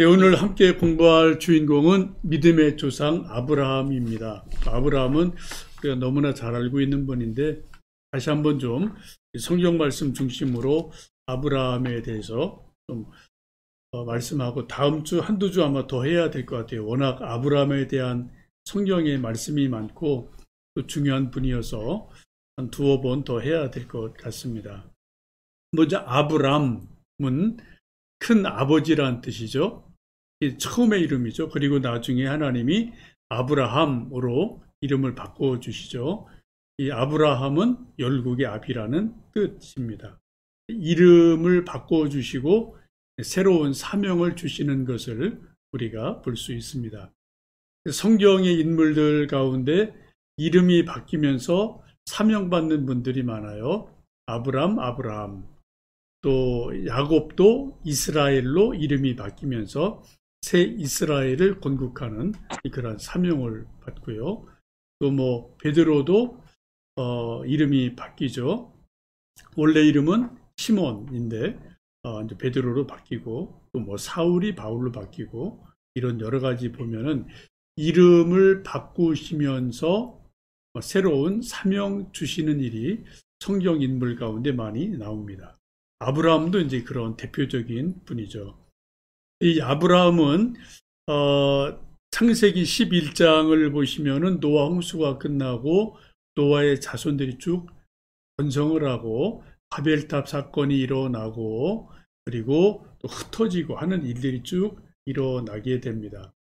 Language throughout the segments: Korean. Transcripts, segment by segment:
네, 오늘 함께 공부할 주인공은 믿음의 조상 아브라함입니다. 아브라함은 우리가 너무나 잘 알고 있는 분인데 다시 한번 좀 성경 말씀 중심으로 아브라함에 대해서 좀 말씀하고 다음 주 한두 주 아마 더 해야 될 것 같아요. 워낙 아브라함에 대한 성경의 말씀이 많고 또 중요한 분이어서 한 두어 번 더 해야 될 것 같습니다. 먼저 아브람은 큰 아버지란 뜻이죠. 처음의 이름이죠. 그리고 나중에 하나님이 아브라함으로 이름을 바꿔주시죠. 이 아브라함은 열국의 아비라는 뜻입니다. 이름을 바꿔주시고 새로운 사명을 주시는 것을 우리가 볼 수 있습니다. 성경의 인물들 가운데 이름이 바뀌면서 사명받는 분들이 많아요. 아브라함. 또 야곱도 이스라엘로 이름이 바뀌면서 새 이스라엘을 건국하는 그런 사명을 받고요. 또 베드로도 이름이 바뀌죠. 원래 이름은 시몬인데 이제 베드로로 바뀌고 또 사울이 바울로 바뀌고 이런 여러 가지 보면은 이름을 바꾸시면서 새로운 사명 주시는 일이 성경 인물 가운데 많이 나옵니다. 아브라함도 이제 그런 대표적인 분이죠. 이 아브라함은 창세기 11장을 보시면은 노아 홍수가 끝나고 노아의 자손들이 쭉 번성을 하고 바벨탑 사건이 일어나고 그리고 또 흩어지고 하는 일들이 쭉 일어나게 됩니다.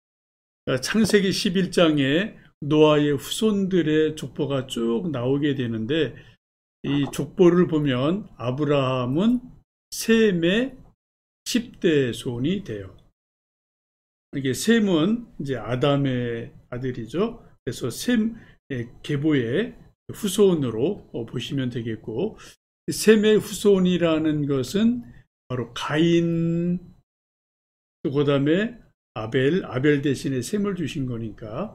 창세기 11장에 노아의 후손들의 족보가 쭉 나오게 되는데 이 족보를 보면 아브라함은 셈의 10대 손이 돼요. 이게 셈은 이제 아담의 아들이죠. 그래서 셈의 계보의 후손으로 보시면 되겠고, 셈의 후손이라는 것은 바로 가인, 또 그 다음에 아벨 대신에 셈을 주신 거니까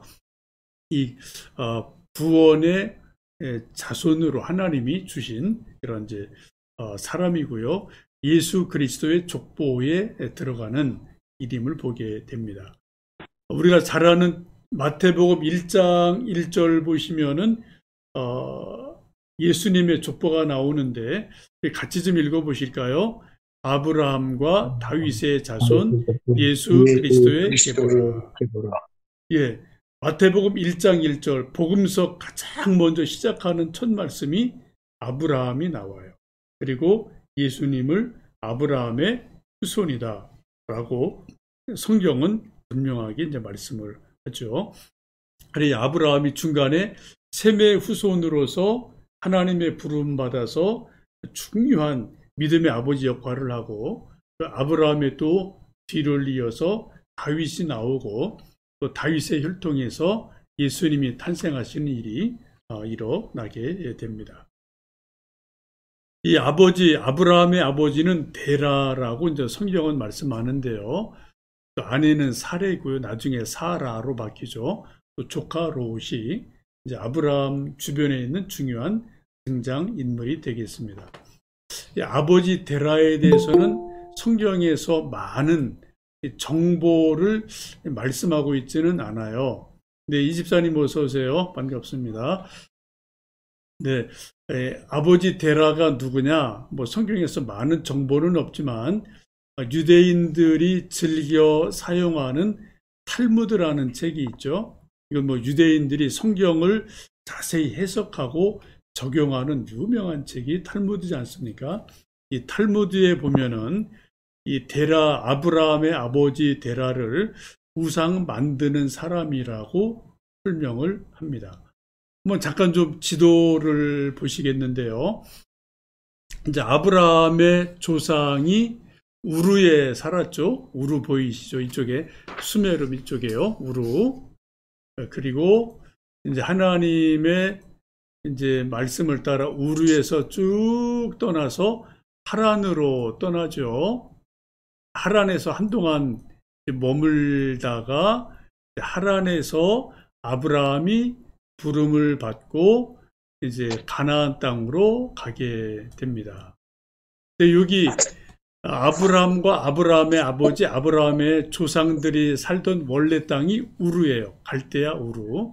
이 구원의 자손으로 하나님이 주신 그런 이제 사람이고요. 예수 그리스도의 족보에 들어가는 이름을 보게 됩니다. 우리가 잘 아는 마태복음 1장 1절 보시면은 예수님의 족보가 나오는데 같이 좀 읽어보실까요? 아브라함과 다윗의 자손 예수 그리스도의 계보라. 예, 마태복음 1장 1절 복음서 가장 먼저 시작하는 첫 말씀이 아브라함이 나와요. 그리고 예수님을 아브라함의 후손이다 라고 성경은 분명하게 이제 말씀을 하죠. 그래 아브라함이 중간에 셈의 후손으로서 하나님의 부름 받아서 중요한 믿음의 아버지 역할을 하고 아브라함의 또 뒤를 이어서 다윗이 나오고 또 다윗의 혈통에서 예수님이 탄생하시는 일이 일어나게 됩니다. 이 아브라함의 아버지는 데라라고 이제 성경은 말씀하는데요. 또 아내는 사레고요. 나중에 사라로 바뀌죠. 또 조카 롯이 이제 아브라함 주변에 있는 중요한 등장 인물이 되겠습니다. 이 아버지 데라에 대해서는 성경에서 많은 정보를 말씀하고 있지는 않아요. 네, 이 집사님 어서 오세요. 반갑습니다. 네, 아버지 데라가 누구냐? 성경에서 많은 정보는 없지만 유대인들이 즐겨 사용하는 탈무드라는 책이 있죠. 이건 유대인들이 성경을 자세히 해석하고 적용하는 유명한 책이 탈무드지 않습니까? 이 탈무드에 보면은 이 데라 아브라함의 아버지 데라를 우상 만드는 사람이라고 설명을 합니다. 잠깐 좀 지도를 보시겠는데요. 이제 아브라함의 조상이 우르에 살았죠. 우르 보이시죠? 이쪽에 수메르 이쪽에요. 우르. 그리고 이제 하나님의 이제 말씀을 따라 우르에서 쭉 떠나서 하란으로 떠나죠. 하란에서 한동안 머물다가 하란에서 아브라함이 부름을 받고 이제 가나안 땅으로 가게 됩니다. 근데 여기 아브라함과 아브라함의 아버지 아브라함의 조상들이 살던 원래 땅이 우르예요. 갈대아 우르.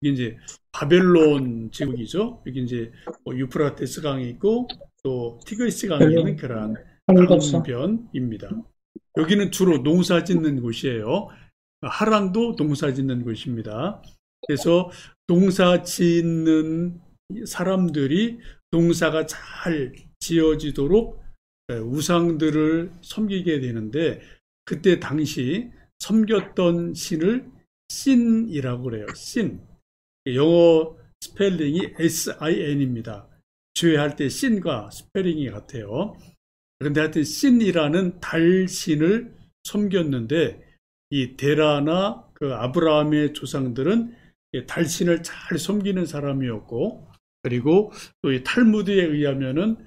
이게 이제 바벨론 제국이죠. 여기 이제 유프라테스 강이 있고 또 티그리스 강이 있는 그런 강변입니다. 여기는 주로 농사 짓는 곳이에요. 하란도 농사 짓는 곳입니다. 그래서 농사 짓는 사람들이 농사가 잘 지어지도록 우상들을 섬기게 되는데, 그때 당시 섬겼던 신을 신이라고 그래요. 신. 영어 스펠링이 SIN입니다. 주의할 때 신과 스펠링이 같아요. 그런데 하여튼 신이라는 달신을 섬겼는데, 이 데라나 그 아브라함의 조상들은 달신을 잘 섬기는 사람이었고, 그리고 또 이 탈무드에 의하면은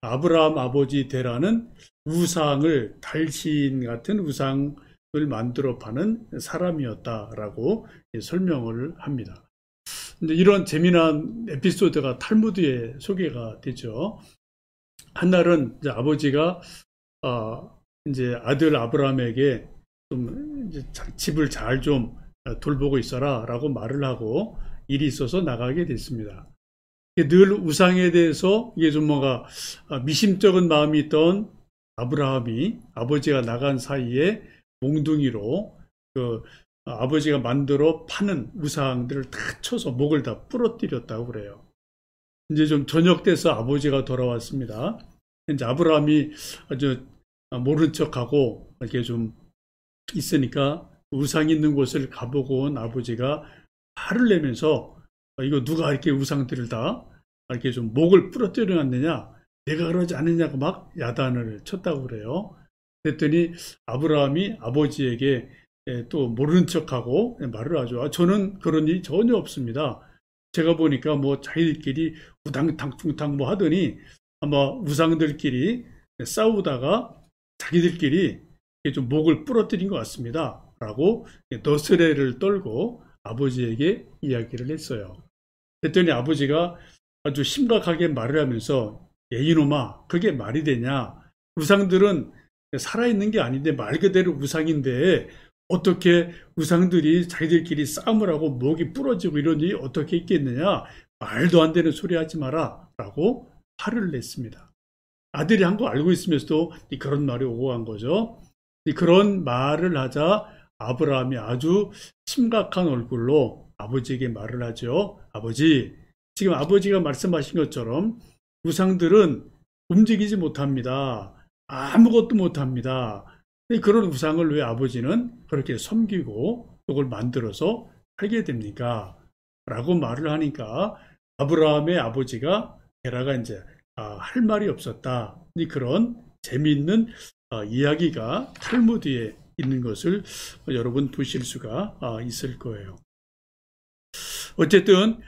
아브라함 아버지 데라는 우상을, 달신 같은 우상을 만들어 파는 사람이었다라고 설명을 합니다. 근데 이런 재미난 에피소드가 탈무드에 소개가 되죠. 한날은 이제 아버지가 이제 아들 아브라함에게 좀 이제 집을 잘 좀 돌보고 있어라라고 말을 하고 일이 있어서 나가게 됐습니다. 늘 우상에 대해서 이게 좀 뭔가 미심쩍은 마음이 있던 아브라함이 아버지가 나간 사이에 몽둥이로 그 아버지가 만들어 파는 우상들을 다 쳐서 목을 다 부러뜨렸다고 그래요. 이제 좀 저녁 돼서 아버지가 돌아왔습니다. 이제 아브라함이 아주 모른 척하고 이렇게 좀 있으니까 우상 있는 곳을 가보고 온 아버지가 화를 내면서 이거 누가 이렇게 우상들을 다 이렇게 좀 목을 부러뜨려 놨느냐, 내가 그러지 않느냐고 막 야단을 쳤다고 그래요. 그랬더니 아브라함이 아버지에게 또 모르는 척하고 말을 하죠. 저는 그런 일이 전혀 없습니다. 제가 보니까 뭐 자기들끼리 우당탕탕 뭐 하더니 아마 우상들끼리 싸우다가 자기들끼리 좀 목을 부러뜨린 것 같습니다. 라고 너스레를 떨고 아버지에게 이야기를 했어요. 그랬더니 아버지가 아주 심각하게 말을 하면서, 이놈아, 그게 말이 되냐? 우상들은 살아있는 게 아닌데 말 그대로 우상인데 어떻게 우상들이 자기들끼리 싸움을 하고 목이 부러지고 이런 일이 어떻게 있겠느냐? 말도 안 되는 소리 하지 마라 라고 화를 냈습니다. 아들이 한 거 알고 있으면서도 그런 말이 오고 간 거죠. 그런 말을 하자 아브라함이 아주 심각한 얼굴로 아버지에게 말을 하죠. 아버지, 지금 아버지가 말씀하신 것처럼 우상들은 움직이지 못합니다. 아무것도 못합니다. 그런 우상을 왜 아버지는 그렇게 섬기고 그걸 만들어서 살게 됩니까? 라고 말을 하니까 아브라함의 아버지가 게라가 이제 할 말이 없었다. 그런 재미있는 이야기가 탈무드에 있는 것을 여러분 보실 수가 있을 거예요. 어쨌든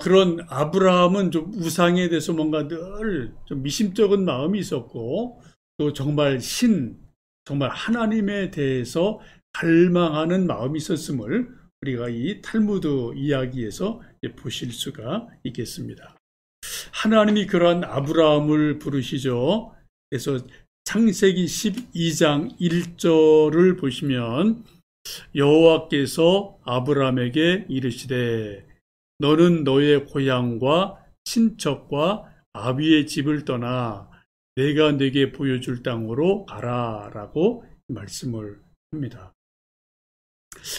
그런 아브라함은 좀 우상에 대해서 뭔가 늘 좀 미심쩍은 마음이 있었고, 또 정말 정말 하나님에 대해서 갈망하는 마음이 있었음을 우리가 이 탈무드 이야기에서 보실 수가 있겠습니다. 하나님이 그러한 아브라함을 부르시죠. 그래서 창세기 12장 1절을 보시면 여호와께서 아브라함에게 이르시되 너는 너의 고향과 친척과 아비의 집을 떠나 내가 네게 보여줄 땅으로 가라 라고 말씀을 합니다.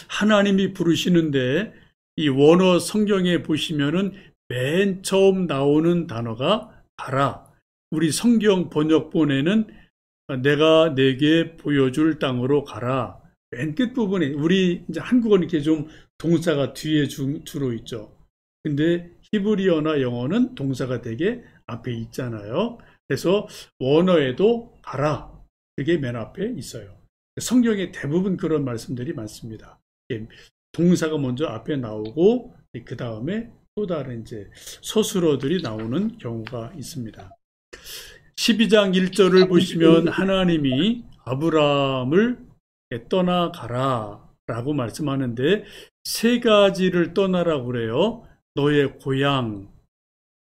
하나님이 부르시는데 이 원어 성경에 보시면은 맨 처음 나오는 단어가 가라. 우리 성경 번역본에는 내가 네게 보여줄 땅으로 가라. 맨 끝부분에, 우리 이제 한국어는 이렇게 좀 동사가 뒤에 주로 있죠. 근데 히브리어나 영어는 동사가 되게 앞에 있잖아요. 그래서 원어에도 가라. 그게 맨 앞에 있어요. 성경에 대부분 그런 말씀들이 많습니다. 동사가 먼저 앞에 나오고 그 다음에 또 다른 이제 서술어들이 나오는 경우가 있습니다. 12장 1절을 보시면 하나님이 아브라함을 떠나가라 라고 말씀하는데 세 가지를 떠나라고 그래요. 너의 고향,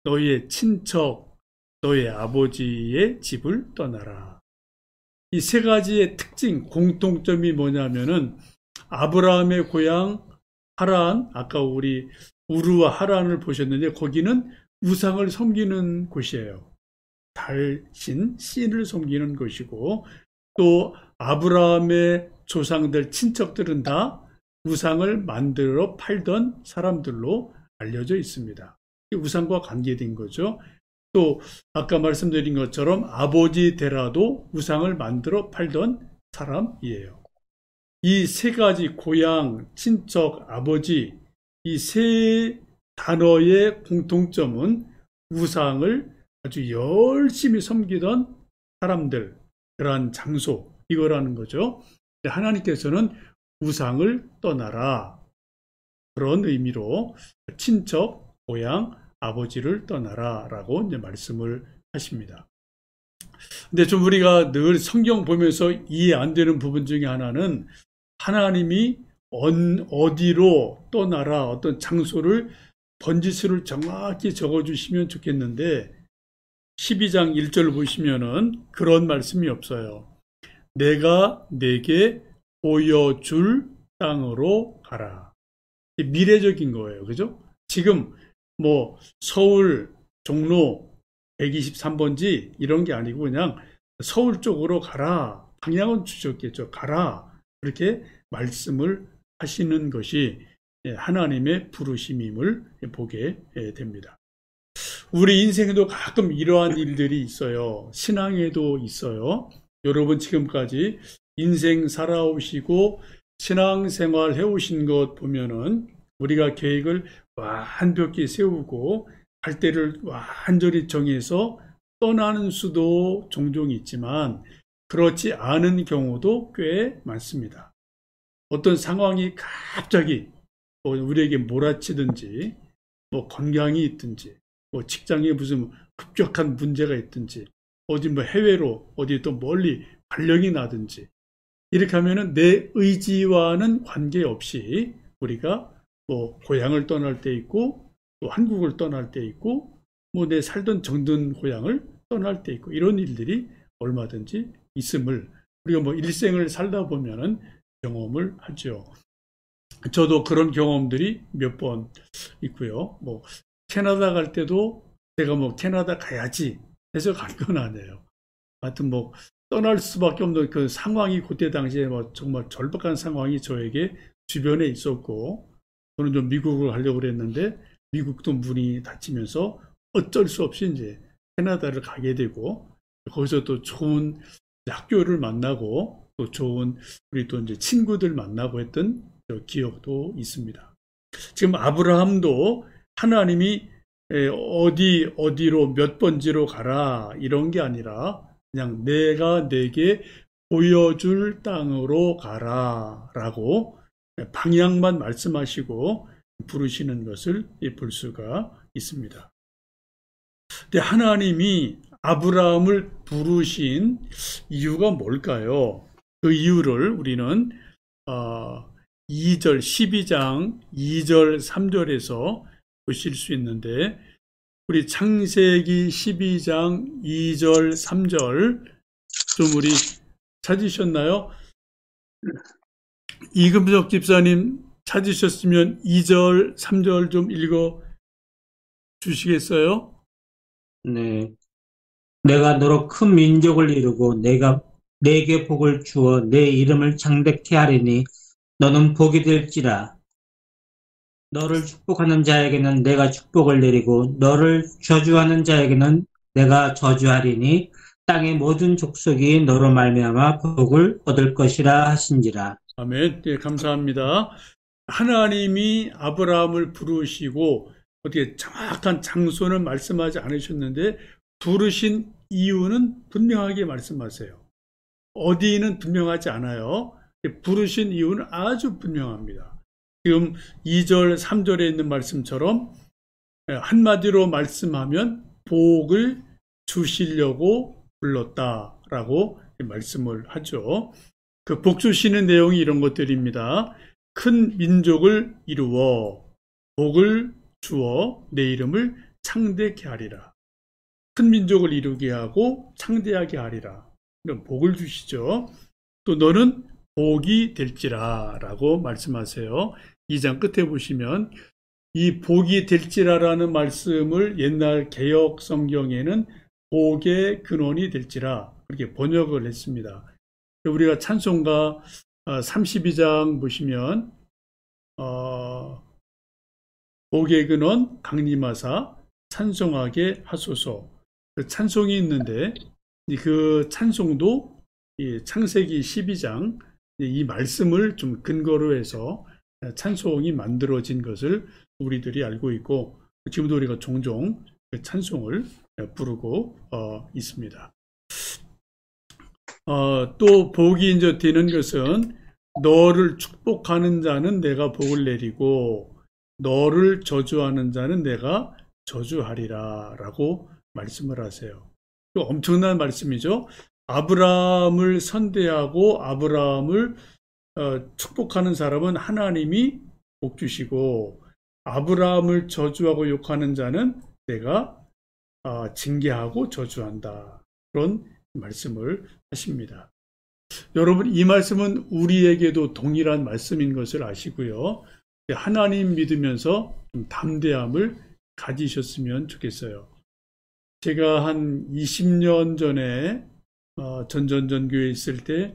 너의 친척, 너의 아버지의 집을 떠나라. 이 세 가지의 특징, 공통점이 뭐냐면은 아브라함의 고향 하란, 아까 우리 우르와 하란을 보셨는데 거기는 우상을 섬기는 곳이에요. 달신, 신을 섬기는 곳이고, 또 아브라함의 조상들, 친척들은 다 우상을 만들어 팔던 사람들로 알려져 있습니다. 우상과 관계된 거죠. 또 아까 말씀드린 것처럼 아버지 데라도 우상을 만들어 팔던 사람이에요. 이 세 가지 고향, 친척, 아버지, 이 세 단어의 공통점은 우상을 아주 열심히 섬기던 사람들, 그러한 장소, 이거라는 거죠. 하나님께서는 우상을 떠나라, 그런 의미로 친척, 고향, 아버지를 떠나라 라고 이제 말씀을 하십니다. 근데 좀 우리가 늘 성경 보면서 이해 안 되는 부분 중에 하나는 하나님이 어디로 떠나라, 어떤 장소를, 번지수를 정확히 적어주시면 좋겠는데 12장 1절 보시면은 그런 말씀이 없어요. 내가 내게 보여줄 땅으로 가라. 미래적인 거예요. 그죠? 지금 뭐 서울, 종로 123번지 이런 게 아니고 그냥 서울 쪽으로 가라. 방향은 주셨겠죠. 가라. 그렇게 말씀을 하시는 것이 하나님의 부르심임을 보게 됩니다. 우리 인생에도 가끔 이러한 일들이 있어요. 신앙에도 있어요. 여러분 지금까지 인생 살아오시고 신앙생활 해오신 것 보면은 우리가 계획을 완벽히 세우고 갈대를 완전히 정해서 떠나는 수도 종종 있지만 그렇지 않은 경우도 꽤 많습니다. 어떤 상황이 갑자기 우리에게 몰아치든지 뭐 건강이 있든지 뭐 직장에 무슨 급격한 문제가 있든지 어디 뭐 해외로 어디 또 멀리 발령이 나든지 이렇게 하면은 내 의지와는 관계없이 우리가 뭐 고향을 떠날 때 있고 또 한국을 떠날 때 있고 뭐 내 살던 정든 고향을 떠날 때 있고 이런 일들이 얼마든지 있음을 우리가 뭐 일생을 살다 보면은 경험을 하죠. 저도 그런 경험들이 몇 번 있고요. 뭐 캐나다 갈 때도 제가 뭐 캐나다 가야지 해서 간 건 아니에요. 하여튼 뭐 떠날 수밖에 없는 그 상황이 그때 당시에 뭐 정말 절박한 상황이 저에게 주변에 있었고 저는 좀 미국을 가려고 그랬는데 미국도 문이 닫히면서 어쩔 수 없이 이제 캐나다를 가게 되고 거기서 또 좋은 학교를 만나고 또 좋은 우리 또 이제 친구들 만나고 했던 기억도 있습니다. 지금 아브라함도 하나님이 어디로 몇 번지로 가라 이런 게 아니라 그냥 내가 내게 보여줄 땅으로 가라 라고 방향만 말씀하시고 부르시는 것을 볼 수가 있습니다. 근데 하나님이 아브라함을 부르신 이유가 뭘까요? 그 이유를 우리는 2절 12장 2절 3절에서 보실 수 있는데 우리 창세기 12장 2절 3절 좀 우리 찾으셨나요? 이금석 집사님 찾으셨으면 2절 3절 좀 읽어 주시겠어요? 네. 내가 너로 큰 민족을 이루고 내가 내게 복을 주어 내 이름을 창대케 하리니 너는 복이 될지라. 너를 축복하는 자에게는 내가 축복을 내리고 너를 저주하는 자에게는 내가 저주하리니 땅의 모든 족속이 너로 말미암아 복을 얻을 것이라 하신지라. 아멘. 네, 감사합니다. 하나님이 아브라함을 부르시고 어떻게 정확한 장소는 말씀하지 않으셨는데 부르신 이유는 분명하게 말씀하세요. 어디는 분명하지 않아요. 부르신 이유는 아주 분명합니다. 지금 2절, 3절에 있는 말씀처럼 한마디로 말씀하면 복을 주시려고 불렀다라고 말씀을 하죠. 그 복 주시는 내용이 이런 것들입니다. 큰 민족을 이루어 복을 주어 내 이름을 창대케 하리라. 큰 민족을 이루게 하고 창대하게 하리라. 복을 주시죠. 또 너는 복이 될지라 라고 말씀하세요. 2장 끝에 보시면 이 복이 될지라라는 말씀을 옛날 개역 성경에는 복의 근원이 될지라 그렇게 번역을 했습니다. 우리가 찬송가 32장 보시면 복의 근원 강림하사 찬송하게 하소서, 그 찬송이 있는데 그 찬송도 창세기 12장 이 말씀을 좀 근거로 해서 찬송이 만들어진 것을 우리들이 알고 있고, 지금도 우리가 종종 그 찬송을 부르고 있습니다. 또 복이 이제 되는 것은 너를 축복하는 자는 내가 복을 내리고 너를 저주하는 자는 내가 저주하리라 라고 말씀을 하세요. 엄청난 말씀이죠. 아브라함을 선대하고 아브라함을 축복하는 사람은 하나님이 복 주시고, 아브라함을 저주하고 욕하는 자는 내가 징계하고 저주한다. 그런 말씀을 하십니다. 여러분, 이 말씀은 우리에게도 동일한 말씀인 것을 아시고요. 하나님 믿으면서 좀 담대함을 가지셨으면 좋겠어요. 제가 한 20년 전에 전전전교에 있을 때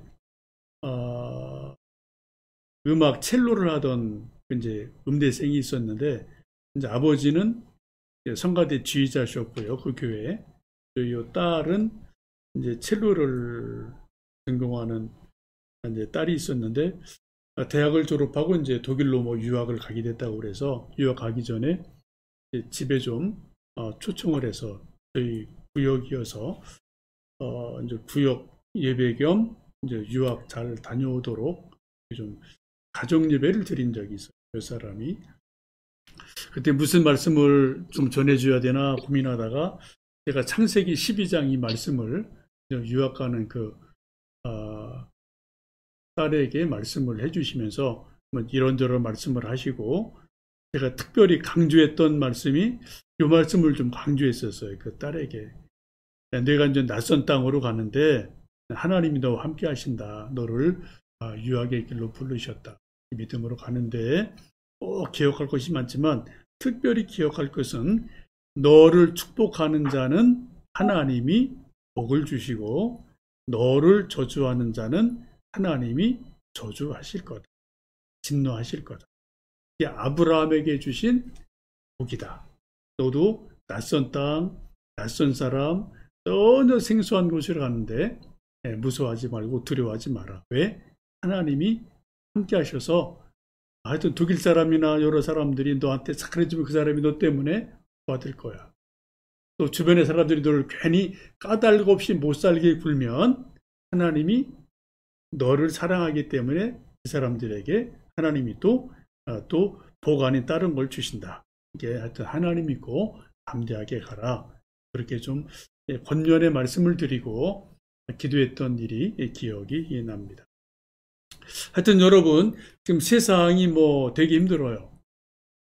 음악 첼로를 하던 이제 음대생이 있었는데, 이제 아버지는 성가대 지휘자셨고요, 그 교회에. 이 딸은 이제 첼로를 전공하는 이제 딸이 있었는데, 대학을 졸업하고 이제 독일로 뭐 유학을 가게 됐다고 그래서 유학 가기 전에 집에 좀 초청을 해서, 저희 구역이어서 이제 구역 예배 겸 이제 유학 잘 다녀오도록 좀 가족 예배를 드린 적이 있어요. 몇 사람이. 그때 무슨 말씀을 좀 전해줘야 되나 고민하다가 제가 창세기 12장 이 말씀을 유학 가는 그 딸에게 말씀을 해주시면서 이런저런 말씀을 하시고, 제가 특별히 강조했던 말씀이 이 말씀을 좀 강조했었어요. 그 딸에게. 내가 이제 낯선 땅으로 가는데 하나님이 너와 함께 하신다. 너를 유학의 길로 부르셨다. 믿음으로 가는데 꼭 기억할 것이 많지만 특별히 기억할 것은 너를 축복하는 자는 하나님이 복을 주시고 너를 저주하는 자는 하나님이 저주하실 거다. 진노하실 거다. 이게 아브라함에게 주신 복이다. 너도 낯선 땅, 낯선 사람, 전혀 생소한 곳을 가는데 무서워하지 말고 두려워하지 마라. 왜? 하나님이 함께 하셔서 하여튼 독일 사람이나 여러 사람들이 너한테 착해지면 그 사람이 너 때문에 도와줄 거야. 또 주변의 사람들이 너를 괜히 까닭 없이 못 살게 굴면 하나님이 너를 사랑하기 때문에 그 사람들에게 하나님이 또 복 아닌 다른 걸 주신다. 이게 하여튼 하나님 믿고 담대하게 가라. 그렇게 좀 권면의 말씀을 드리고 기도했던 일이 기억이 납니다. 하여튼 여러분, 지금 세상이 되게 힘들어요.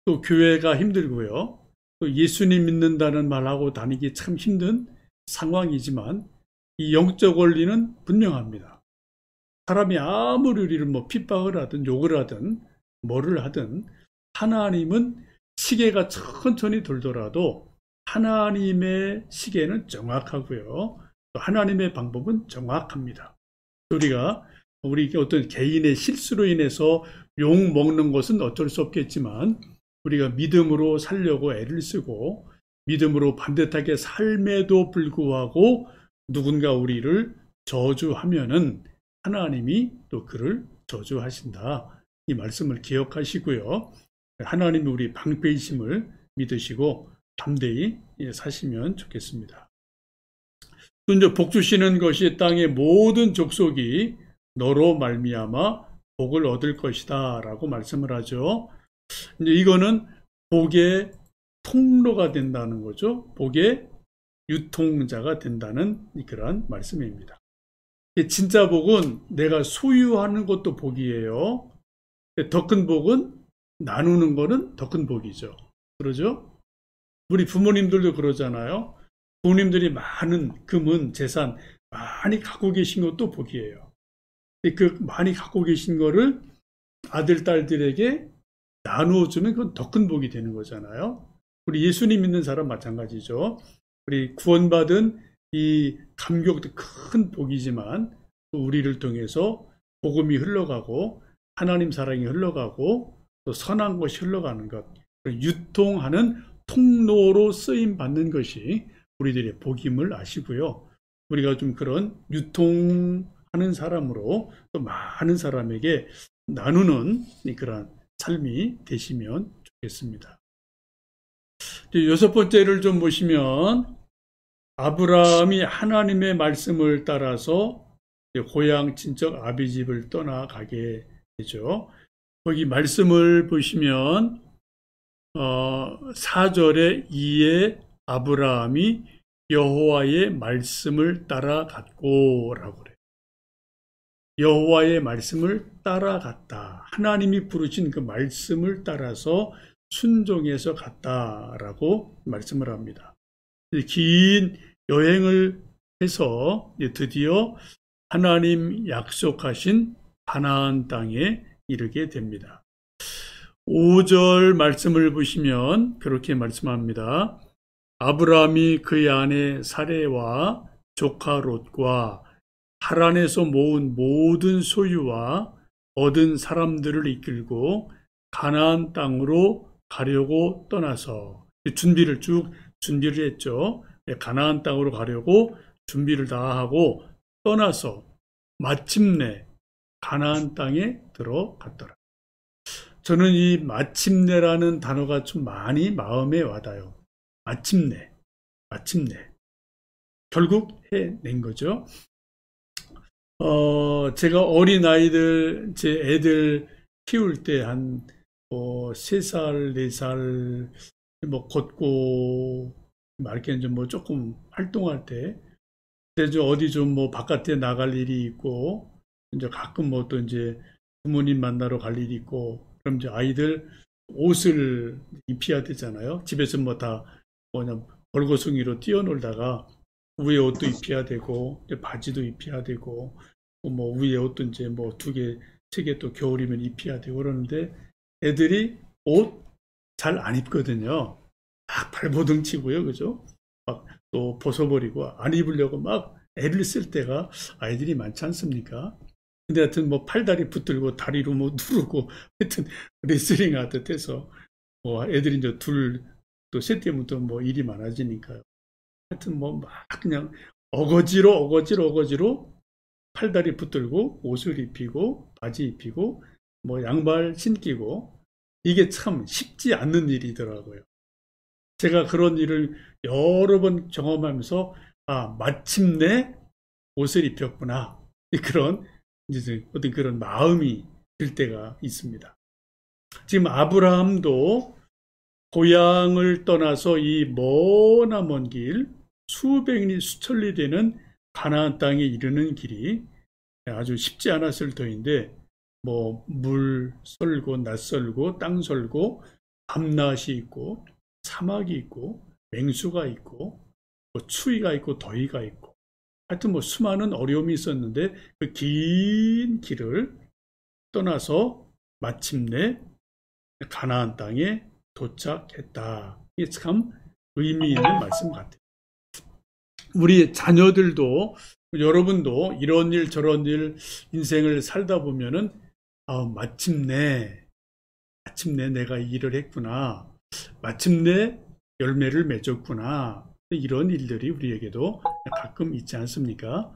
또 교회가 힘들고요. 또 예수님 믿는다는 말하고 다니기 참 힘든 상황이지만 이 영적 원리는 분명합니다. 사람이 아무리 우리를 핍박을 하든 욕을 하든 뭐를 하든 하나님은 시계가 천천히 돌더라도 하나님의 시계는 정확하고요. 또 하나님의 방법은 정확합니다. 우리 어떤 개인의 실수로 인해서 욕 먹는 것은 어쩔 수 없겠지만 우리가 믿음으로 살려고 애를 쓰고 믿음으로 반듯하게 삶에도 불구하고 누군가 우리를 저주하면은 하나님이 또 그를 저주하신다. 이 말씀을 기억하시고요. 하나님이 우리 방패이심을 믿으시고 담대히 사시면 좋겠습니다. 또 이제 복 주시는 것이 땅의 모든 족속이 너로 말미암아 복을 얻을 것이다 라고 말씀을 하죠. 이제 이거는 복의 통로가 된다는 거죠. 복의 유통자가 된다는 그러한 말씀입니다. 진짜 복은 내가 소유하는 것도 복이에요. 더 큰 복은 나누는 거는 더 큰 복이죠. 그러죠? 우리 부모님들도 그러잖아요. 부모님들이 많은 금은 재산 많이 갖고 계신 것도 복이에요. 그 많이 갖고 계신 거를 아들, 딸들에게 나누어주면 그건 더 큰 복이 되는 거잖아요. 우리 예수님 믿는 사람 마찬가지죠. 우리 구원받은 이 감격도 큰 복이지만 또 우리를 통해서 복음이 흘러가고 하나님 사랑이 흘러가고 또 선한 것이 흘러가는 것, 유통하는 통로로 쓰임 받는 것이 우리들의 복임을 아시고요. 우리가 좀 그런 유통하는 사람으로 또 많은 사람에게 나누는 그런 삶이 되시면 좋겠습니다. 여섯 번째를 좀 보시면 아브라함이 하나님의 말씀을 따라서 고향 친척 아비집을 떠나가게 되죠. 거기 말씀을 보시면 4절에 이에 아브라함이 여호와의 말씀을 따라갔고 라고 그래요. 여호와의 말씀을 따라갔다. 하나님이 부르신 그 말씀을 따라서 순종해서 갔다라고 말씀을 합니다. 긴 여행을 해서 드디어 하나님 약속하신 가나안 땅에 이르게 됩니다. 5절 말씀을 보시면 그렇게 말씀합니다. 아브라함이 그의 아내 사레와 조카 롯과 하란에서 모은 모든 소유와 얻은 사람들을 이끌고 가나안 땅으로 가려고 떠나서 준비를 했죠. 가나안 땅으로 가려고 준비를 다 하고 떠나서 마침내 가나안 땅에 들어갔더라. 저는 이 마침내라는 단어가 좀 많이 마음에 와닿아요. 마침내. 결국 해낸 거죠. 제가 어린아이들, 제 애들 키울 때 한 3살, 4살, 걷고, 말게 조금 활동할 때, 그때 어디 바깥에 나갈 일이 있고, 이제 가끔 또 이제 부모님 만나러 갈 일이 있고, 그럼 이제 아이들 옷을 입혀야 되잖아요. 집에서 다 벌거숭이로 뛰어놀다가 위에 옷도 입혀야 되고, 바지도 입혀야 되고, 위에 옷도 이제 2개, 3개 또 겨울이면 입혀야 되고 그러는데 애들이 옷 잘 안 입거든요. 막 발버둥 치고요. 그죠? 막 또 벗어버리고 안 입으려고 막 애를 쓸 때가 아이들이 많지 않습니까? 근데 하여튼 팔다리 붙들고 다리로 누르고 하여튼 레슬링 하듯 해서 애들이 이제 또 셋 때부터 일이 많아지니까요. 하여튼 막 그냥 어거지로 팔다리 붙들고 옷을 입히고 바지 입히고 양발 신기고 이게 참 쉽지 않는 일이더라고요. 제가 그런 일을 여러 번 경험하면서 마침내 옷을 입혔구나. 그런 어떤 그런 마음이 들 때가 있습니다. 지금 아브라함도 고향을 떠나서 이 머나먼 길 수백리 수천리 되는 가나안 땅에 이르는 길이 아주 쉽지 않았을 터인데 물 썰고 낯설고 땅 설고 밤낮이 있고 사막이 있고 맹수가 있고 추위가 있고 더위가 있고 하여튼 수많은 어려움이 있었는데 그 긴 길을 떠나서 마침내 가나안 땅에 도착했다. 이게 참 의미 있는 말씀 같아요. 우리 자녀들도 여러분도 이런 일 저런 일 인생을 살다 보면은 마침내 내가 이 일을 했구나. 마침내 열매를 맺었구나. 이런 일들이 우리에게도 가끔 있지 않습니까?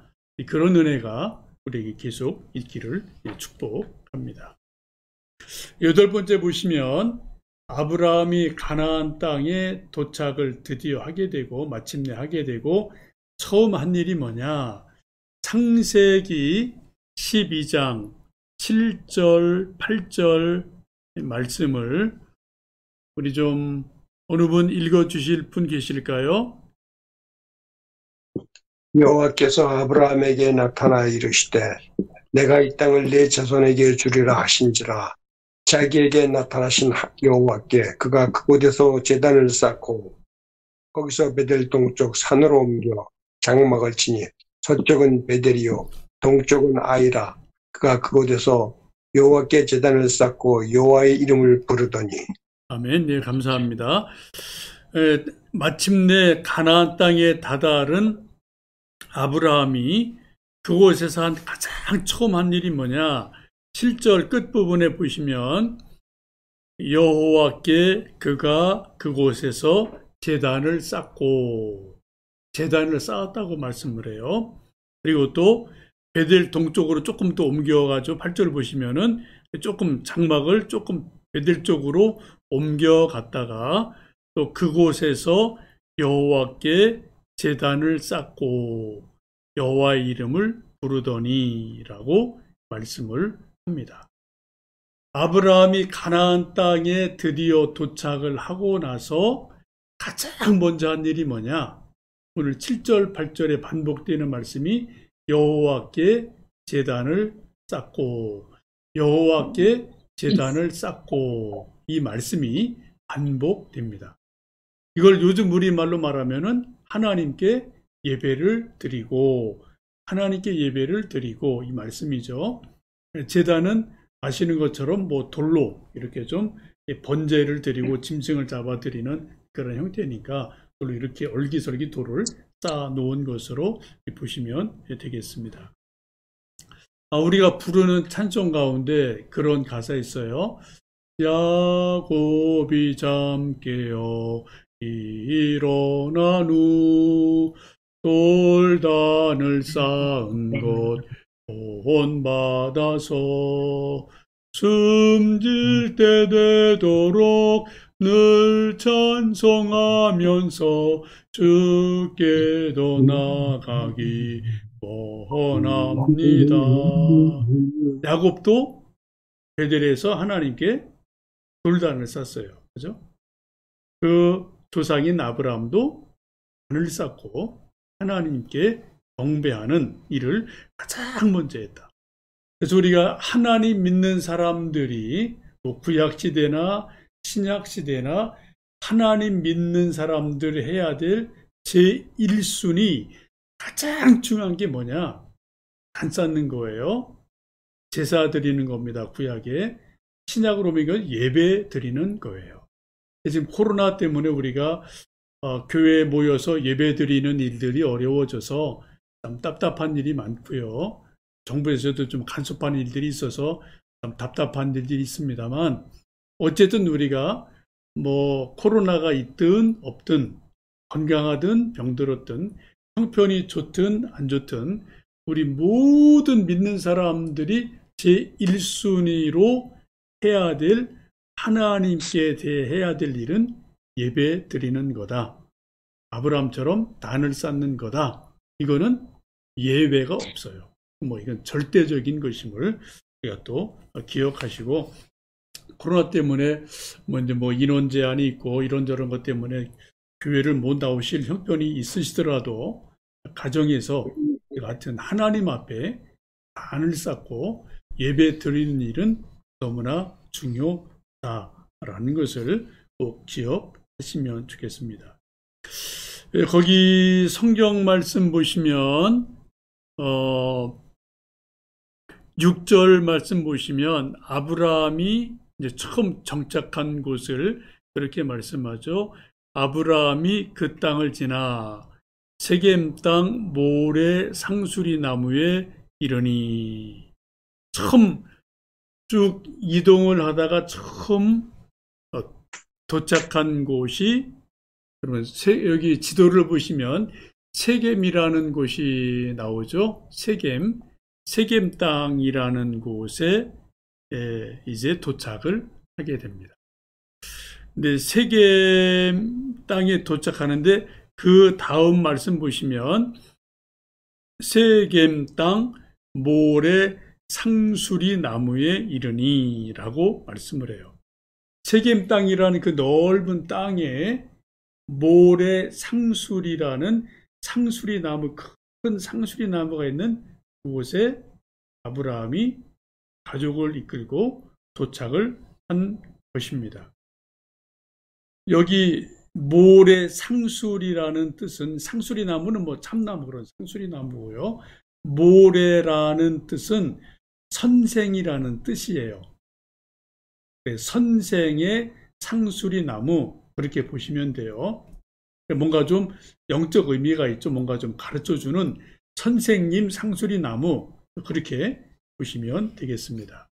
그런 은혜가 우리에게 계속 있기를 축복합니다. 8번째 보시면 아브라함이 가나안 땅에 도착을 드디어 하게 되고 마침내 하게 되고 처음 한 일이 뭐냐? 창세기 12장 7절 8절 말씀을 우리 좀 어느 분 읽어주실 분 계실까요? 여호와께서 아브라함에게 나타나 이르시되 내가 이 땅을 네 자손에게 주리라 하신지라. 자기에게 나타나신 여호와께 그가 그곳에서 제단을 쌓고 거기서 베델 동쪽 산으로 옮겨 장막을 치니 서쪽은 베델이요 동쪽은 아이라. 그가 그곳에서 여호와께 제단을 쌓고 여호와의 이름을 부르더니. 아멘. 네, 감사합니다. 마침내 가나안 땅에 다다른 아브라함이 그곳에서 가장 처음 한 일이 뭐냐? 7절 끝부분에 보시면 여호와께 그가 그곳에서 제단을 쌓고, 제단을 쌓았다고 말씀을 해요. 그리고 또 베델 동쪽으로 조금 더 옮겨가지고 8절 보시면은 조금 장막을 조금 베델 쪽으로 옮겨갔다가 또 그곳에서 여호와께 제단을 쌓고 여호와의 이름을 부르더니 라고 말씀을 합니다. 아브라함이 가나안 땅에 드디어 도착을 하고 나서 가장 먼저 한 일이 뭐냐? 오늘 7절, 8절에 반복되는 말씀이 여호와께 제단을 쌓고 여호와께 제단을 쌓고 이 말씀이 반복됩니다. 이걸 요즘 우리말로 말하면은 하나님께 예배를 드리고 하나님께 예배를 드리고 이 말씀이죠. 제단은 아시는 것처럼 뭐 돌로 이렇게 좀 번제를 드리고 짐승을 잡아 드리는 그런 형태니까 돌로 이렇게 얼기설기 돌을 쌓아 놓은 것으로 보시면 되겠습니다. 우리가 부르는 찬송 가운데 그런 가사 있어요. 야곱이 잠 깨어 일어난 후 돌단을 쌓은 것 본받아서 숨질 때 되도록 늘 찬송하면서 주께도 나가기 원합니다. 야곱도 베델에서 하나님께 돌단을 쌓았어요. 그죠? 그 조상인 아브라함도 단을 쌓고 하나님께 경배하는 일을 가장 먼저 했다. 그래서 우리가 하나님 믿는 사람들이 뭐 구약시대나 신약시대나 하나님 믿는 사람들이 해야 될 제1순위 가장 중요한 게 뭐냐? 단 쌓는 거예요. 제사 드리는 겁니다. 구약에. 신약으로 보면 예배 드리는 거예요. 지금 코로나 때문에 우리가 교회에 모여서 예배 드리는 일들이 어려워져서 참 답답한 일이 많고요. 정부에서도 좀 간섭하는 일들이 있어서 참 답답한 일들이 있습니다만 어쨌든 우리가 뭐 코로나가 있든 없든 건강하든 병들었든 형편이 좋든 안 좋든 우리 모든 믿는 사람들이 제1순위로 해야 될 하나님께 대해야 될 일은 예배 드리는 거다. 아브라함처럼 단을 쌓는 거다. 이거는 예외가 없어요. 뭐 이건 절대적인 것임을 우리가 또 기억하시고 코로나 때문에 뭐 인원 제한이 있고 이런저런 것 때문에 교회를 못 나오실 형편이 있으시더라도 가정에서 같은 하나님 앞에 단을 쌓고 예배 드리는 일은 너무나 중요하다라는 것을 꼭 기억하시면 좋겠습니다. 거기 성경 말씀 보시면 6절 말씀 보시면 아브라함이 이제 처음 정착한 곳을 그렇게 말씀하죠. 아브라함이 그 땅을 지나 세겜 땅 모래 상수리 나무에 이르니 처음 쭉 이동을 하다가 처음 도착한 곳이 그러면 여기 지도를 보시면 세겜이라는 곳이 나오죠. 세겜 땅이라는 곳에 이제 도착을 하게 됩니다. 근데 세겜 땅에 도착하는데 그 다음 말씀 보시면 세겜 땅 모래 상수리 나무에 이르니 라고 말씀을 해요. 세겜 땅이라는 그 넓은 땅에 모래 상수리라는 상수리 나무, 큰 상수리 나무가 있는 그곳에 아브라함이 가족을 이끌고 도착을 한 것입니다. 여기 모래 상술이라는 뜻은, 상수리 나무는 뭐 참나무 그런 상수리 나무고요. 모래라는 뜻은 선생이라는 뜻이에요. 선생의 상수리 나무, 그렇게 보시면 돼요. 뭔가 좀 영적 의미가 있죠. 뭔가 좀 가르쳐주는 선생님 상수리 나무, 그렇게 보시면 되겠습니다.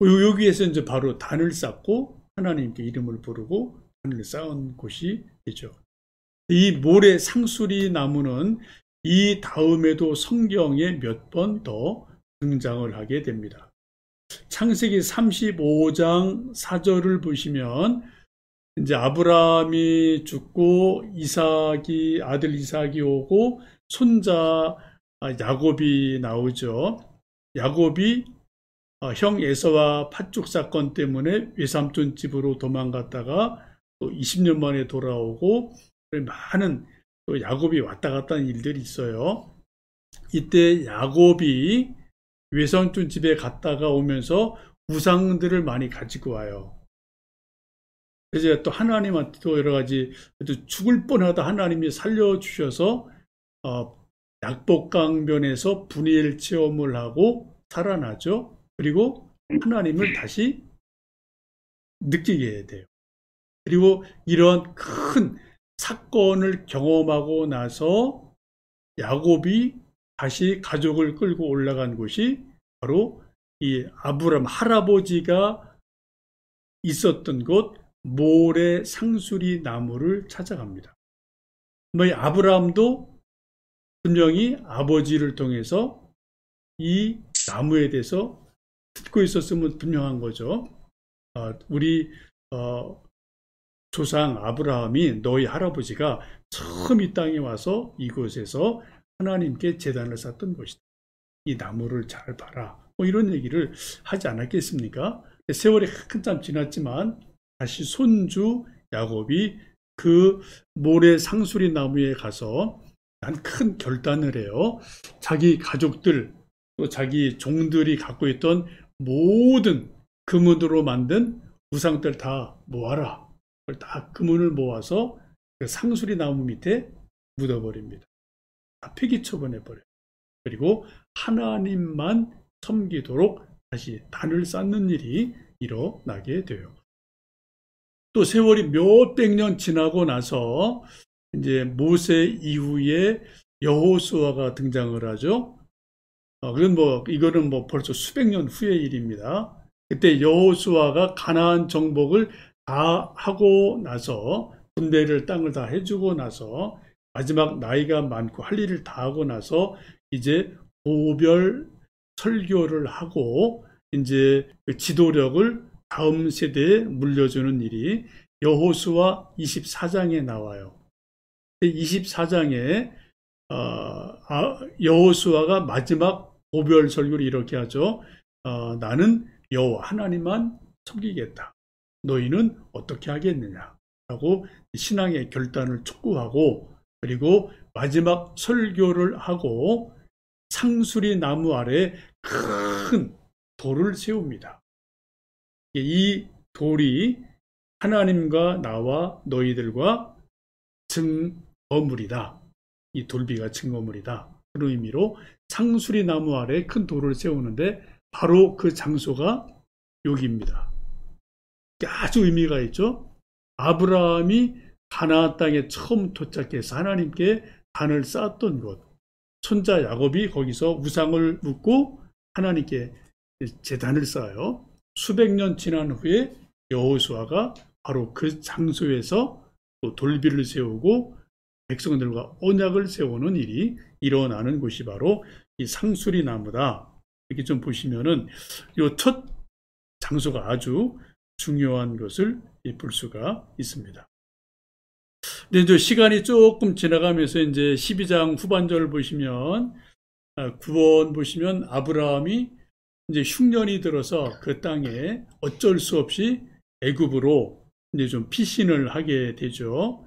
여기에서 이제 바로 단을 쌓고 하나님께 이름을 부르고 단을 쌓은 곳이 되죠. 이 모래 상수리 나무는 이 다음에도 성경에 몇 번 더 등장을 하게 됩니다. 창세기 35장 4절을 보시면 이제 아브라함이 죽고 아들 이삭이 오고 손자 야곱이 나오죠. 야곱이 형 에서와 팥죽 사건 때문에 외삼촌 집으로 도망갔다가 또 20년 만에 돌아오고 많은 또 야곱이 왔다 갔다 하는 일들이 있어요. 이때 야곱이 외삼촌 집에 갔다가 오면서 우상들을 많이 가지고 와요. 그래서 또 하나님한테 또 여러 가지 죽을 뻔하다 하나님이 살려주셔서 약복강변에서 분이엘 체험을 하고 살아나죠. 그리고 하나님을 다시 느끼게 돼요. 그리고 이런 큰 사건을 경험하고 나서 야곱이 다시 가족을 끌고 올라간 곳이 바로 이 아브람 할아버지가 있었던 곳 모래 상수리 나무를 찾아갑니다. 이 아브라함도 분명히 아버지를 통해서 이 나무에 대해서 듣고 있었으면 분명한 거죠. 우리 조상 아브라함이 너희 할아버지가 처음 이 땅에 와서 이곳에서 하나님께 제단을 쌓던 것이다. 이 나무를 잘 봐라. 뭐 이런 얘기를 하지 않았겠습니까? 세월이 한참 지났지만 다시 손주 야곱이 그 모래 상수리 나무에 가서 한 큰 결단을 해요. 자기 가족들 또 자기 종들이 갖고 있던 모든 금은으로 만든 우상들 다 모아라. 다 금은을 모아서 그 상수리 나무 밑에 묻어버립니다. 다 폐기 처분해버려요. 그리고 하나님만 섬기도록 다시 단을 쌓는 일이 일어나게 돼요. 또 세월이 몇백 년 지나고 나서 이제 모세 이후에 여호수아가 등장을 하죠. 이거는 벌써 수백 년 후의 일입니다. 그때 여호수아가 가나안 정복을 다 하고 나서 분배를 땅을 다 해주고 나서 마지막 나이가 많고 할 일을 다 하고 나서 이제 보별 설교를 하고 이제 그 지도력을 다음 세대에 물려주는 일이 여호수아 24장에 나와요. 24장에 여호수아가 마지막 보별 설교를 이렇게 하죠. 나는 여호와 하나님만 섬기겠다. 너희는 어떻게 하겠느냐 하고 신앙의 결단을 촉구하고 그리고 마지막 설교를 하고 상수리 나무 아래 큰 돌을 세웁니다. 이 돌이 하나님과 나와 너희들과 증거물이다. 이 돌비가 증거물이다. 그런 의미로 상수리 나무 아래 큰 돌을 세우는데 바로 그 장소가 여기입니다. 아주 의미가 있죠. 아브라함이 가나안 땅에 처음 도착해서 하나님께 단을 쌓았던 곳, 손자 야곱이 거기서 우상을 묻고 하나님께 제단을 쌓아요. 수백 년 지난 후에 여호수아가 바로 그 장소에서 또 돌비를 세우고 백성들과 언약을 세우는 일이 일어나는 곳이 바로 이 상수리 나무다. 이렇게 좀 보시면은 이 첫 장소가 아주 중요한 것을 볼 수가 있습니다. 근데 이제 시간이 조금 지나가면서 이제 12장 후반절을 보시면 9번 보시면 아브라함이 이제 흉년이 들어서 그 땅에 어쩔 수 없이 애굽으로 이제 좀 피신을 하게 되죠.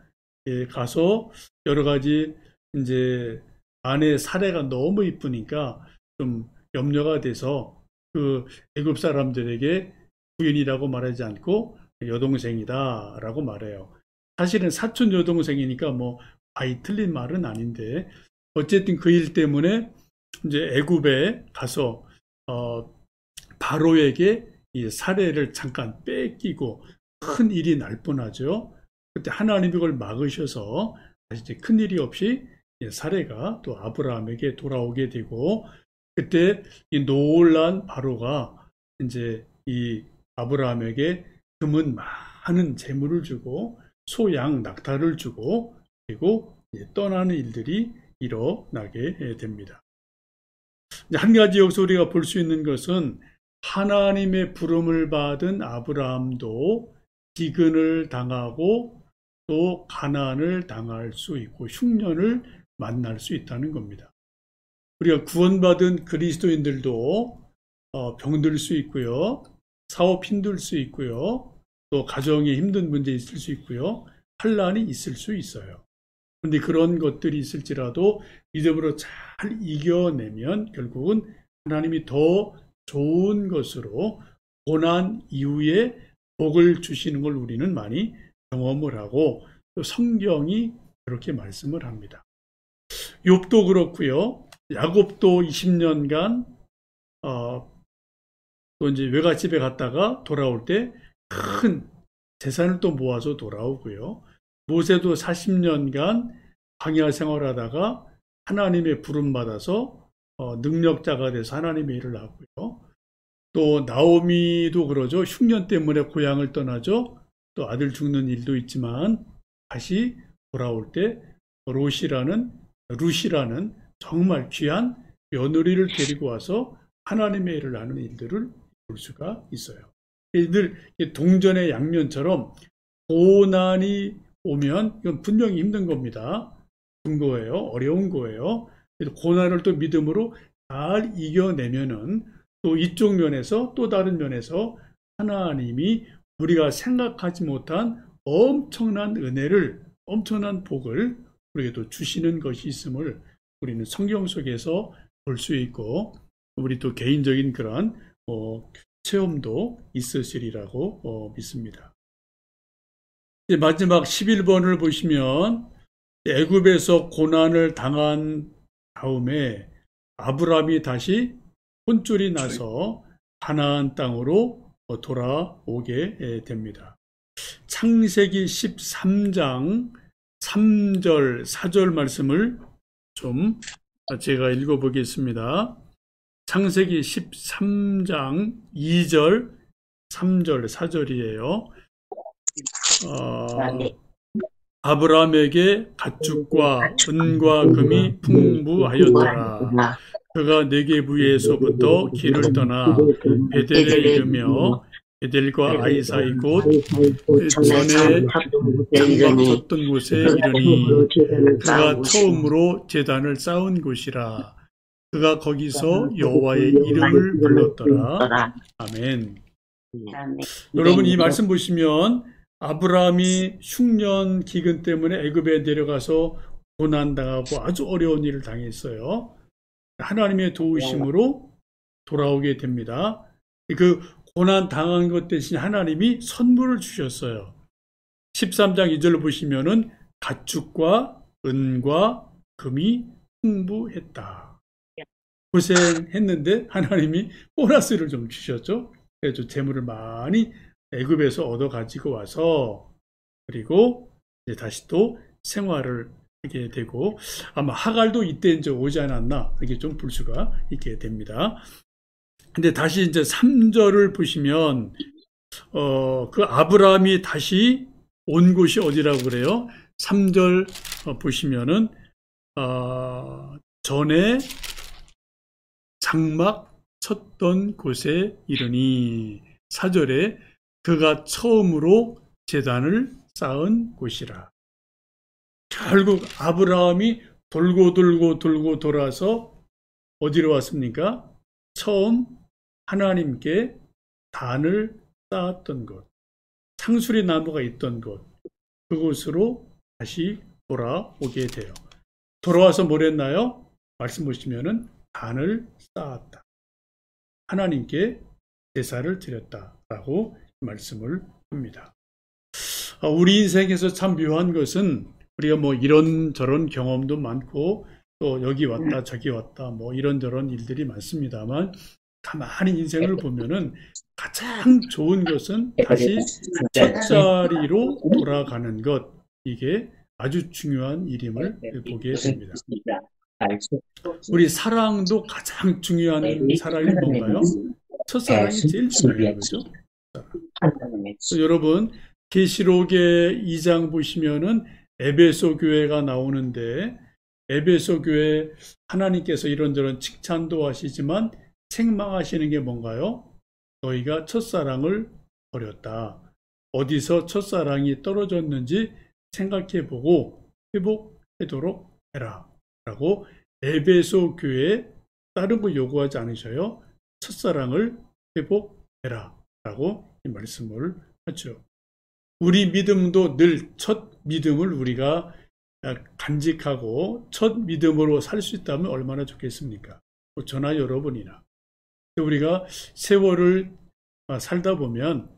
가서 여러 가지 이제 아내 사례가 너무 이쁘니까 좀 염려가 돼서 그 애굽 사람들에게 부인이라고 말하지 않고 여동생이다라고 말해요. 사실은 사촌 여동생이니까 뭐 아예 틀린 말은 아닌데 어쨌든 그 일 때문에 이제 애굽에 가서 바로에게 이 사례를 잠깐 뺏기고 큰 일이 날 뻔하죠. 그때 하나님이 그걸 막으셔서 다시 이제 큰 일이 없이 사례가 또 아브라함에게 돌아오게 되고 그때 이 놀란 바로가 이제 이 아브라함에게 금은 많은 재물을 주고 소양 낙타를 주고 그리고 떠나는 일들이 일어나게 됩니다. 한 가지 여기서 우리가 볼 수 있는 것은 하나님의 부름을 받은 아브라함도 기근을 당하고 또 가난을 당할 수 있고 흉년을 만날 수 있다는 겁니다. 우리가 구원받은 그리스도인들도 병들 수 있고요. 사업 힘들 수 있고요. 또 가정에 힘든 문제 있을 수 있고요. 환난이 있을 수 있어요. 그런데 그런 것들이 있을지라도 믿음으로 잘 이겨내면 결국은 하나님이 더 좋은 것으로 고난 이후에 복을 주시는 걸 우리는 많이 경험을 하고 또 성경이 그렇게 말씀을 합니다. 욥도 그렇고요. 야곱도 20년간 또 이제 외갓집에 갔다가 돌아올 때 큰 재산을 또 모아서 돌아오고요. 모세도 40년간 광야 생활하다가 하나님의 부름 받아서 능력자가 돼서 하나님의 일을 하고요. 또 나오미도 그러죠. 흉년 때문에 고향을 떠나죠. 또 아들 죽는 일도 있지만 다시 돌아올 때 루시라는 정말 귀한 며느리를 데리고 와서 하나님의 일을 하는 일들을 볼 수가 있어요. 늘 동전의 양면처럼 고난이 오면 이건 분명히 힘든 겁니다. 힘든 거예요. 어려운 거예요. 고난을 또 믿음으로 잘 이겨내면은 또 이쪽 면에서 또 다른 면에서 하나님이 우리가 생각하지 못한 엄청난 은혜를, 엄청난 복을 우리에게도 주시는 것이 있음을 우리는 성경 속에서 볼 수 있고 우리 또 개인적인 그런 체험도 있으시리라고 믿습니다. 이제 마지막 11번을 보시면 애굽에서 고난을 당한 다음에 아브라함이 다시 혼쭐이 나서 가나안 땅으로 돌아오게 됩니다. 창세기 13장 3절 4절 말씀을 좀 제가 읽어보겠습니다. 창세기 13장 2절 3절 4절이에요. 아브라함에게 가축과 은과 금이 풍부하였더라. 그가 네게부에서부터 길을 떠나 베델에 이르며 베델과 아이 사이 곧 전에 장막 섰던 곳에 이르니 그가 처음으로 제단을 쌓은 곳이라. 그가 거기서 여호와의 이름을 불렀더라. 아멘. 여러분 이 말씀 보시면 아브라함이 흉년 기근 때문에 애굽에 내려가서 고난당하고 아주 어려운 일을 당했어요. 하나님의 도우심으로 돌아오게 됩니다. 그 고난 당한 것 대신 하나님이 선물을 주셨어요. 13장 2절로 보시면은 가축과 은과 금이 풍부했다. 고생했는데 하나님이 보너스를 좀 주셨죠. 그래서 재물을 많이 애굽에서 얻어 가지고 와서 그리고 이제 다시 또 생활을 하게 되고 아마 하갈도 이때 이제 오지 않았나 이렇게 좀 볼 수가 있게 됩니다. 근데 다시 이제 3절을 보시면 그 아브라함이 다시 온 곳이 어디라고 그래요? 3절 보시면은 전에 장막 쳤던 곳에 이르니 4절에 그가 처음으로 제단을 쌓은 곳이라. 결국 아브라함이 돌고 돌아서 어디로 왔습니까? 처음 하나님께 단을 쌓았던 곳, 상수리 나무가 있던 곳, 그곳으로 다시 돌아오게 돼요. 돌아와서 뭘 했나요? 말씀 보시면은 단을 쌓았다. 하나님께 제사를 드렸다라고 말씀을 합니다. 우리 인생에서 참 묘한 것은 우리가 뭐 이런저런 경험도 많고 또 여기 왔다 저기 왔다 뭐 이런저런 일들이 많습니다만 가만히 인생을 보면은 가장 좋은 것은 다시 첫 자리로 돌아가는 것, 이게 아주 중요한 일임을 보게 됩니다. 우리 사랑도 가장 중요한 사랑이 뭔가요? 첫사랑이 제일 중요해요. 그죠? 여러분, 계시록의 2장 보시면은 에베소 교회가 나오는데, 에베소 교회 하나님께서 이런저런 칭찬도 하시지만 책망하시는 게 뭔가요? 너희가 첫사랑을 버렸다. 어디서 첫사랑이 떨어졌는지 생각해보고 회복하도록 해라. 라고 에베소 교회에 다른 거 요구하지 않으셔요. 첫사랑을 회복해라. 라고 이 말씀을 하죠. 우리 믿음도 늘 첫 믿음을 우리가 간직하고 첫 믿음으로 살 수 있다면 얼마나 좋겠습니까? 저나 여러분이나. 우리가 세월을 살다 보면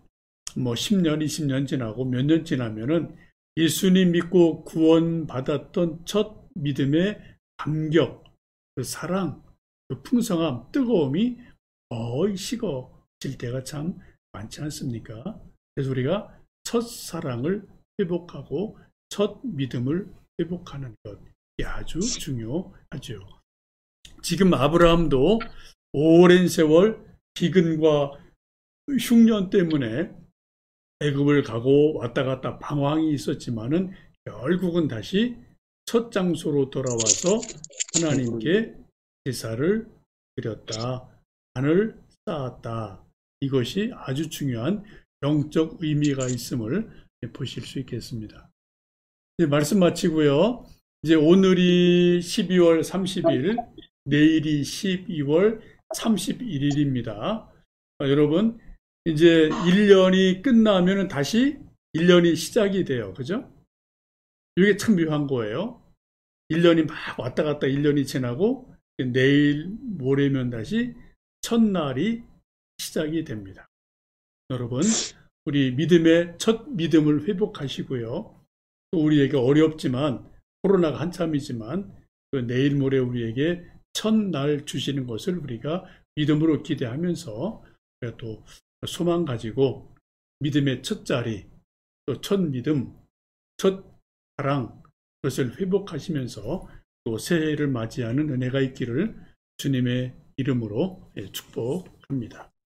뭐 10년, 20년 지나고 몇 년 지나면은 예수님 믿고 구원받았던 첫 믿음의 감격, 그 사랑, 그 풍성함, 뜨거움이 거의 식어질 때가 참 많지 않습니까? 그래서 우리가 첫 사랑을 회복하고 첫 믿음을 회복하는 것, 이게 아주 중요하죠. 지금 아브라함도 오랜 세월 기근과 흉년 때문에 애굽을 가고 왔다 갔다 방황이 있었지만은 결국은 다시 첫 장소로 돌아와서 하나님께 제사를 드렸다. 단을 쌓았다. 이것이 아주 중요한 영적 의미가 있음을 보실 수 있겠습니다. 말씀 마치고요. 이제 오늘이 12월 30일, 내일이 12월 31일입니다. 여러분, 이제 1년이 끝나면 다시 1년이 시작이 돼요. 그죠? 이게 참 묘한 거예요. 1년이 막 왔다 갔다 1년이 지나고 내일 모레면 다시 첫날이 시작이 됩니다. 여러분, 우리 믿음의 첫 믿음을 회복하시고요. 또 우리에게 어렵지만 코로나가 한참이지만 그 내일 모레 우리에게 첫날 주시는 것을 우리가 믿음으로 기대하면서 또 소망 가지고 믿음의 첫 자리, 또 첫 믿음, 첫 사랑, 그것을 회복하시면서 또 새해를 맞이하는 은혜가 있기를 주님의 이름으로 축복합니다.